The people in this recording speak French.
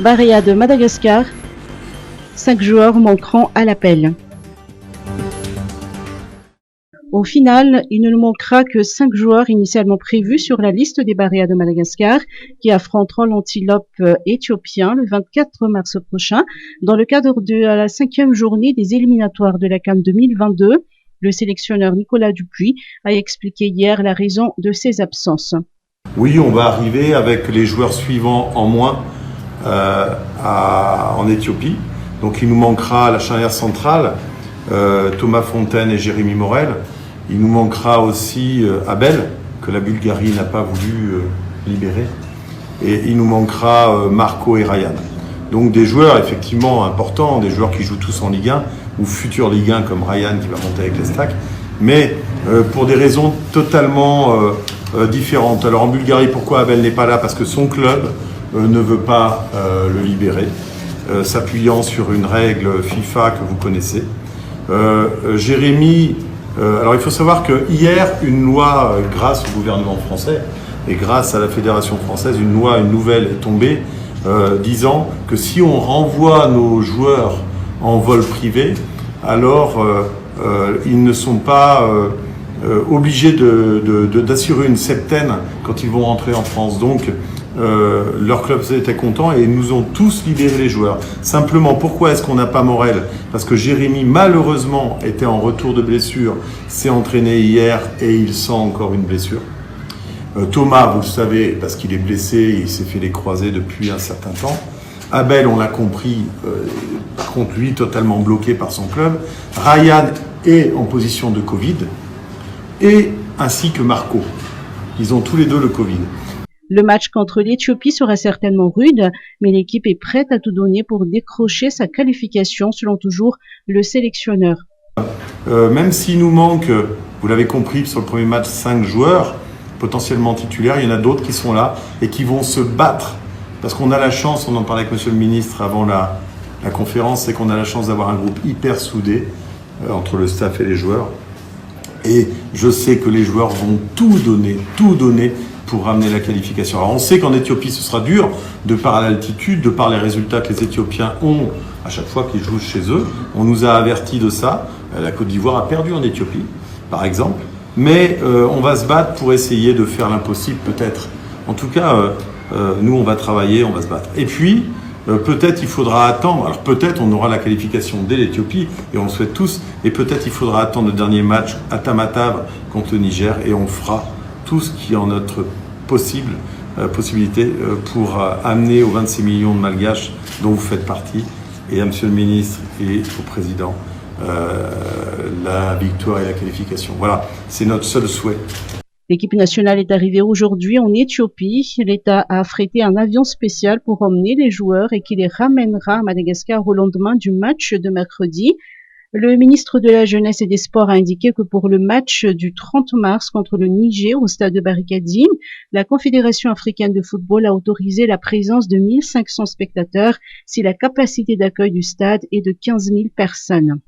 Barea de Madagascar, 5 joueurs manqueront à l'appel. Au final, il ne manquera que 5 joueurs initialement prévus sur la liste des Barea de Madagascar qui affronteront l'antilope éthiopien le 24 mars prochain dans le cadre de la 5e journée des éliminatoires de la CAN 2022. Le sélectionneur Nicolas Dupuis a expliqué hier la raison de ces absences. Oui, on va arriver avec les joueurs suivants en moins en Éthiopie. Donc il nous manquera la charnière centrale, Thomas Fontaine et Jérémy Morel. Il nous manquera aussi Abel, que la Bulgarie n'a pas voulu libérer. Et il nous manquera Marco et Ryan. Donc des joueurs effectivement importants, des joueurs qui jouent tous en Ligue 1, ou futur Ligue 1 comme Ryan qui va monter avec les Stacks. Mais pour des raisons totalement différentes. Alors en Bulgarie, pourquoi Abel n'est pas là? Parce que son club ne veut pas le libérer, s'appuyant sur une règle FIFA que vous connaissez. Jérémy, alors il faut savoir que hier, une loi, grâce au gouvernement français et grâce à la Fédération française, une nouvelle est tombée disant que si on renvoie nos joueurs en vol privé, alors ils ne sont pas obligés d'assurer une septaine quand ils vont rentrer en France. Donc leur club était content et ils nous ont tous libéré les joueurs. Simplement, pourquoi est-ce qu'on n'a pas Morel? Parce que Jérémy, malheureusement, était en retour de blessure, s'est entraîné hier et il sent encore une blessure. Thomas, vous le savez, parce qu'il est blessé, il s'est fait les croisés depuis un certain temps. Abel, on l'a compris, par contre, lui, totalement bloqué par son club. Ryan est en position de Covid, et ainsi que Marco. Ils ont tous les deux le Covid. Le match contre l'Éthiopie sera certainement rude, mais l'équipe est prête à tout donner pour décrocher sa qualification, selon toujours le sélectionneur. Même s'il nous manque, vous l'avez compris, sur le premier match, 5 joueurs potentiellement titulaires, il y en a d'autres qui sont là et qui vont se battre. Parce qu'on a la chance, on en parlait avec Monsieur le Ministre avant la conférence, c'est qu'on a la chance d'avoir un groupe hyper soudé entre le staff et les joueurs. Et je sais que les joueurs vont tout donner pour ramener la qualification. Alors on sait qu'en Éthiopie ce sera dur, de par l'altitude, de par les résultats que les Éthiopiens ont à chaque fois qu'ils jouent chez eux. On nous a avertis de ça. La Côte d'Ivoire a perdu en Éthiopie, par exemple. Mais on va se battre pour essayer de faire l'impossible, peut-être. En tout cas, nous on va travailler, on va se battre. Et puis, peut-être il faudra attendre, alors peut-être on aura la qualification dès l'Éthiopie, et on le souhaite tous, et peut-être il faudra attendre le dernier match à Tamatave contre le Niger, et on fera tout ce qui est en notre possibilité pour amener aux 26 millions de Malgaches dont vous faites partie, et à Monsieur le Ministre et au Président, la victoire et la qualification. Voilà, c'est notre seul souhait. L'équipe nationale est arrivée aujourd'hui en Éthiopie. L'État a affrété un avion spécial pour emmener les joueurs et qui les ramènera à Madagascar au lendemain du match de mercredi. Le ministre de la Jeunesse et des Sports a indiqué que pour le match du 30 mars contre le Niger au stade de Barikadine, la Confédération africaine de football a autorisé la présence de 1500 spectateurs si la capacité d'accueil du stade est de 15 000 personnes.